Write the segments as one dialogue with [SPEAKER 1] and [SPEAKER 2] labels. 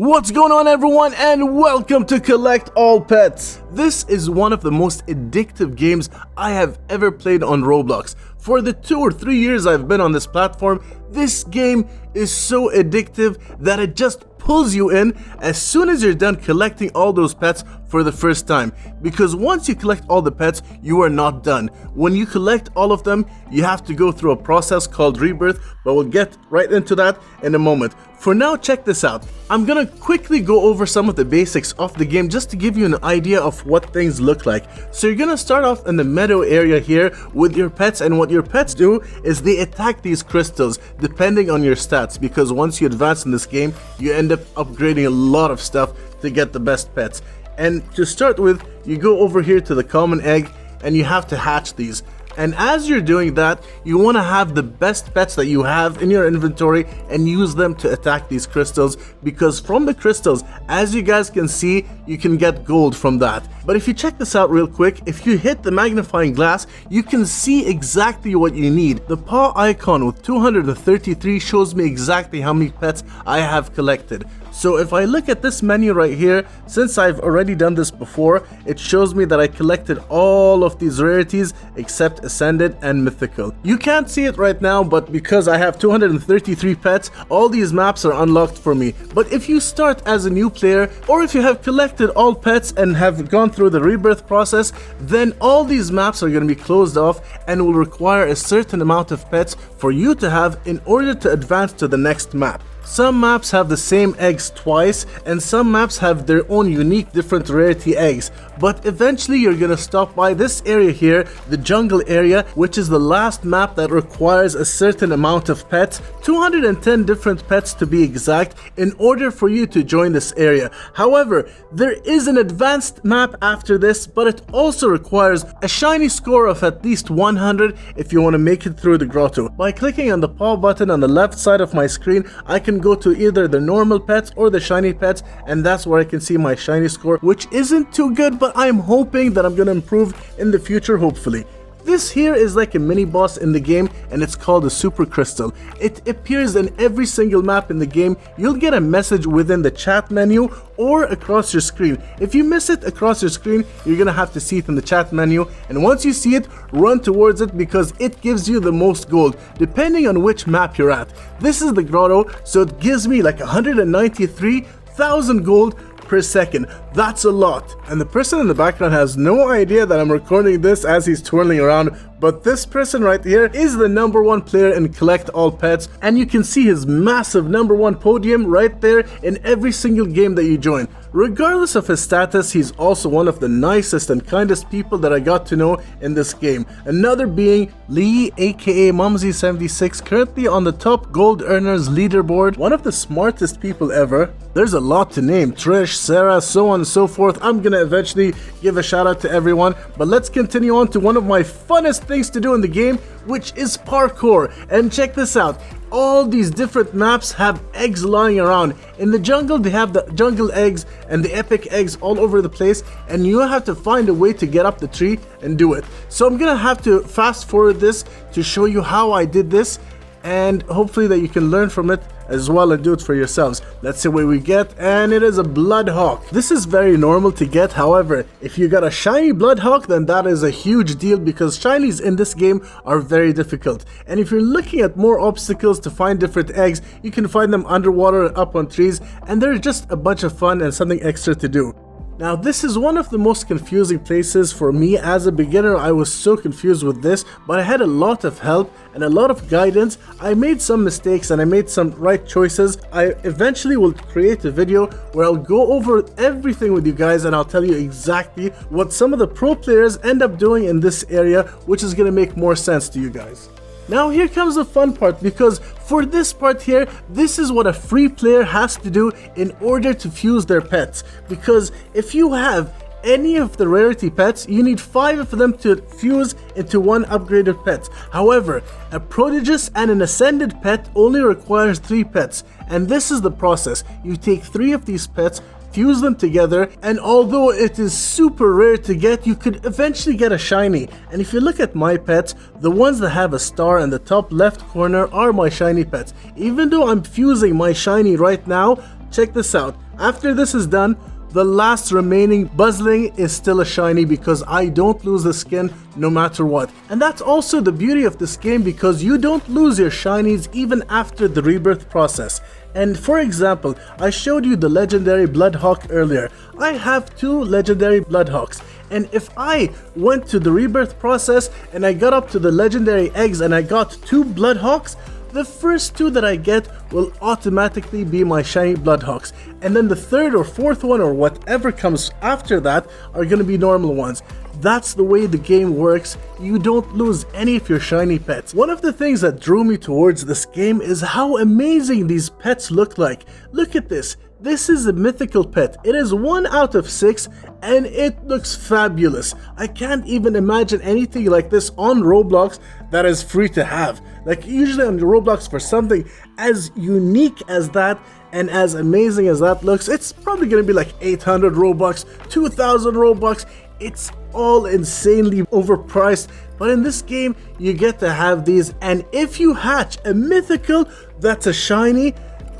[SPEAKER 1] What's going on, everyone, and welcome to Collect All Pets. This is one of the most addictive games I have ever played on Roblox. For the 2 or 3 years I've been on this platform, this game is so addictive that it just pulls you in as soon as you're done collecting all those pets for the first time. Because once you collect all the pets, you are not done. When you collect all of them, you have to go through a process called rebirth, but we'll get right into that in a moment. For now, check this out. I'm gonna quickly go over some of the basics of the game just to give you an idea of what things look like. So you're gonna start off in the meadow area here with your pets, and what your pets do is they attack these crystals depending on your stats, because once you advance in this game, you end up upgrading a lot of stuff to get the best pets. And to start with, you go over here to the common egg and you have to hatch these. And as you're doing that, you want to have the best pets that you have in your inventory and use them to attack these crystals, because from the crystals, as you guys can see, you can get gold from that. But if you check this out real quick, if you hit the magnifying glass, you can see exactly what you need. The paw icon with 233 shows me exactly how many pets I have collected. So if I look at this menu right here, since I've already done this before, it shows me that I collected all of these rarities except Ascended and Mythical. You can't see it right now, but because I have 233 pets, all these maps are unlocked for me. But if you start as a new player, or if you have collected all pets and have gone through the rebirth process, then all these maps are going to be closed off and will require a certain amount of pets for you to have in order to advance to the next map. Some maps have the same eggs twice, and some maps have their own unique different rarity eggs. But eventually you're gonna stop by this area here, the jungle area, which is the last map that requires a certain amount of pets, 210 different pets to be exact, in order for you to join this area. However, there is an advanced map after this, but it also requires a shiny score of at least 100 if you want to make it through the grotto. By clicking on the paw button on the left side of my screen, I can go to either the normal pets or the shiny pets, and that's where I can see my shiny score, which isn't too good, but I'm hoping that I'm gonna improve in the future, hopefully. This here is like a mini boss in the game, and it's called a super crystal. It appears in every single map in the game. You'll get a message within the chat menu or across your screen. If you miss it across your screen, you're gonna have to see it in the chat menu, and once you see it, run towards it because it gives you the most gold depending on which map you're at. This is the grotto, so it gives me like 193,000 gold per second. That's a lot. And the person in the background has no idea that I'm recording this as he's twirling around, but this person right here is the #1 player in Collect All Pets, and you can see his massive #1 podium right there in every single game that you join. Regardless of his status, he's also one of the nicest and kindest people that I got to know in this game. Another being Lee, aka Mumsy76, currently on the top gold earners leaderboard, one of the smartest people ever. There's a lot to name: Trish, Sarah, so on and so forth. I'm gonna eventually give a shout out to everyone, but let's continue on to one of my funnest things to do in the game, which is parkour. And check this out. All these different maps have eggs lying around. In the jungle, they have the jungle eggs and the epic eggs all over the place, and you have to find a way to get up the tree and do it. So I'm gonna have to fast forward this to show you how I did this, and hopefully that you can learn from it as well and do it for yourselves. Let's see what we get, and it is a bloodhawk. This is very normal to get. However, if you got a shiny bloodhawk, then that is a huge deal, because shinies in this game are very difficult. And if you're looking at more obstacles to find different eggs, you can find them underwater and up on trees, and they're just a bunch of fun and something extra to do. Now, this is one of the most confusing places for me. As a beginner, I was so confused with this, but I had a lot of help and a lot of guidance. I made some mistakes and I made some right choices. I eventually will create a video where I'll go over everything with you guys, and I'll tell you exactly what some of the pro players end up doing in this area, which is going to make more sense to you guys. Now here comes the fun part, because for this part here, this is what a free player has to do in order to fuse their pets. Because if you have any of the rarity pets, you need 5 of them to fuse into 1 upgraded pet. However, a prodigious and an ascended pet only requires 3 pets, and this is the process. You take 3 of these pets, fuse them together, and although it is super rare to get, you could eventually get a shiny. And if you look at my pets, the ones that have a star in the top left corner are my shiny pets. Even though I'm fusing my shiny right now, check this out. After this is done, the last remaining buzzling is still a shiny because I don't lose the skin no matter what. And that's also the beauty of this game, because you don't lose your shinies even after the rebirth process. And for example, I showed you the legendary Bloodhawk earlier. I have 2 legendary Bloodhawks. And if I went to the rebirth process and I got up to the legendary eggs and I got 2 Bloodhawks, the first 2 that I get will automatically be my shiny Bloodhawks, and then the 3rd or 4th one or whatever comes after that are gonna be normal ones. That's the way the game works. You don't lose any of your shiny pets. One of the things that drew me towards this game is how amazing these pets look like. Look at this. This is a mythical pet. It is 1 out of 6 and it looks fabulous. I can't even imagine anything like this on Roblox that is free to have. Like usually on Roblox, for something as unique as that and as amazing as that looks, it's probably gonna be like 800 Robux, 2000 Robux. It's all insanely overpriced, but in this game you get to have these, and if you hatch a mythical that's a shiny,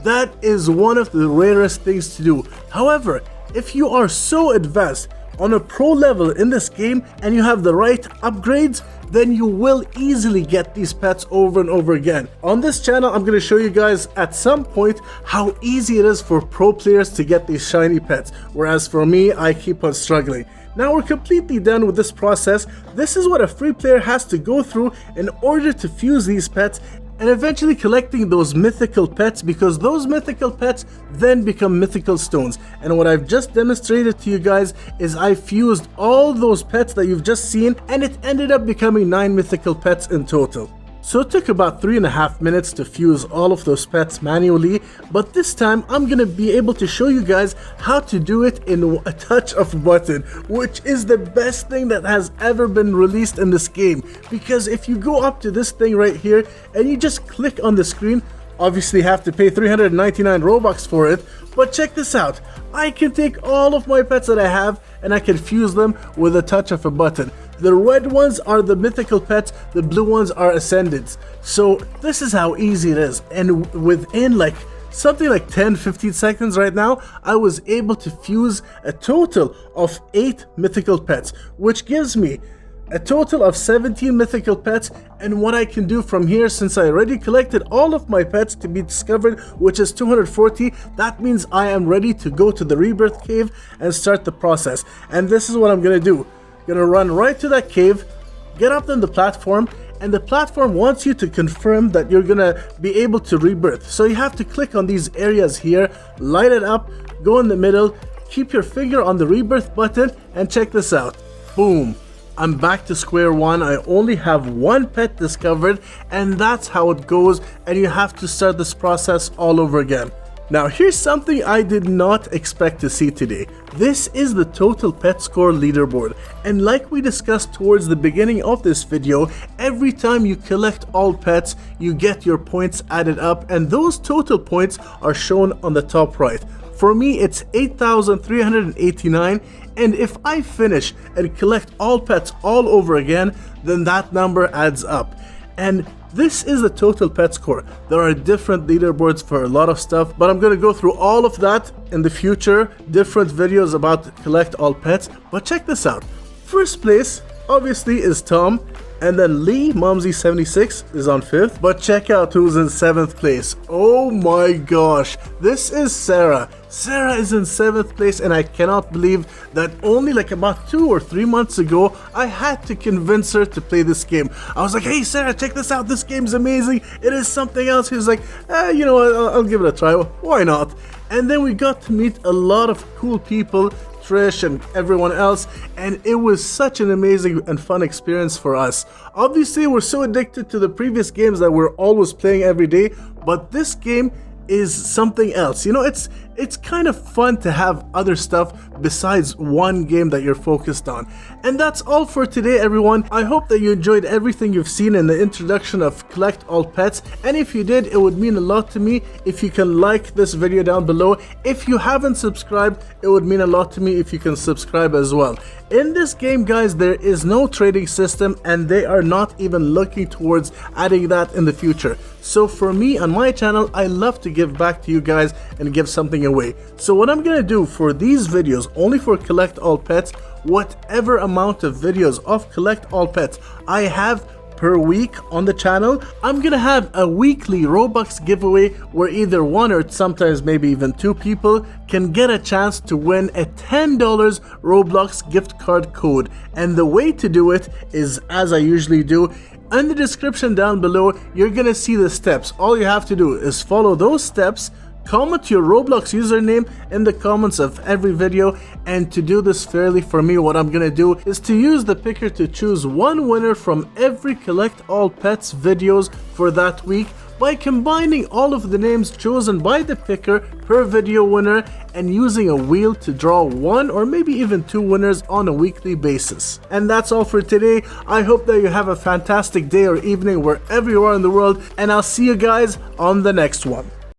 [SPEAKER 1] that is one of the rarest things to do. However, if you are so advanced on a pro level in this game and you have the right upgrades, then you will easily get these pets over and over again. On this channel, I'm going to show you guys at some point how easy it is for pro players to get these shiny pets, whereas for me, I keep on struggling. Now we're completely done with this process. This is what a free player has to go through in order to fuse these pets, and eventually collecting those mythical pets, because those mythical pets then become mythical stones. And what I've just demonstrated to you guys is I fused all those pets that you've just seen, and it ended up becoming 9 mythical pets in total. So it took about 3.5 minutes to fuse all of those pets manually, but this time I'm gonna be able to show you guys how to do it in a touch of a button, which is the best thing that has ever been released in this game. Because if you go up to this thing right here and you just click on the screen, obviously have to pay 399 Robux for it, but check this out. I can take all of my pets that I have and I can fuse them with a touch of a button. The red ones are the mythical pets, the blue ones are ascendants. So this is how easy it is, and within like something like 10-15 seconds right now, I was able to fuse a total of 8 mythical pets, which gives me a total of 17 mythical pets. And what I can do from here, since I already collected all of my pets to be discovered, which is 240, that means I am ready to go to the rebirth cave and start the process. And this is what I'm gonna do. Gonna run right to that cave, get up on the platform, and the platform wants you to confirm that you're gonna be able to rebirth. So you have to click on these areas here, light it up, go in the middle, keep your finger on the rebirth button, and check this out. Boom. I'm back to square one. I only have 1 pet discovered, and that's how it goes, and you have to start this process all over again. Now here's something I did not expect to see today. This is the total pet score leaderboard, and like we discussed towards the beginning of this video, every time you collect all pets, you get your points added up, and those total points are shown on the top right. For me, it's 8,389, and if I finish and collect all pets all over again, then that number adds up. And this is the total pet score. There are different leaderboards for a lot of stuff, but I'm going to go through all of that in the future, different videos about collect all pets. But check this out. First place obviously is Tom, and then Lee Mumsy76 is on 5th, but check out who's in 7th place. Oh my gosh, this is Sarah. Sarah is in 7th place, and I cannot believe that only like about 2 or 3 months ago, I had to convince her to play this game. I was like, hey Sarah, check this out, this game's amazing, it is something else. She was like, you know what, I'll give it a try, why not? And then we got to meet a lot of cool people, Trish and everyone else, and it was such an amazing and fun experience for us. Obviously, we're so addicted to the previous games that we're always playing every day, but this game is something else. You know, it's kind of fun to have other stuff besides one game that you're focused on. And that's all for today, everyone. I hope that you enjoyed everything you've seen in the introduction of Collect All Pets, and if you did, it would mean a lot to me if you can like this video down below. If you haven't subscribed, it would mean a lot to me if you can subscribe as well. In this game, guys, there is no trading system, and they are not even looking towards adding that in the future. So for me on my channel, I love to give back to you guys and give something away. So what I'm gonna do for these videos, only for Collect All Pets, whatever amount of videos of Collect All Pets I have per week on the channel, I'm gonna have a weekly Robux giveaway where either one or sometimes maybe even two people can get a chance to win a $10 Roblox gift card code. And the way to do it is, as I usually do, in the description down below, you're gonna see the steps. All you have to do is follow those steps, comment your Roblox username in the comments of every video, and to do this fairly for me, what I'm gonna do is to use the picker to choose one winner from every Collect All Pets videos for that week by combining all of the names chosen by the picker per video winner and using a wheel to draw one or maybe even two winners on a weekly basis. And that's all for today. I hope that you have a fantastic day or evening wherever you are in the world, and I'll see you guys on the next one.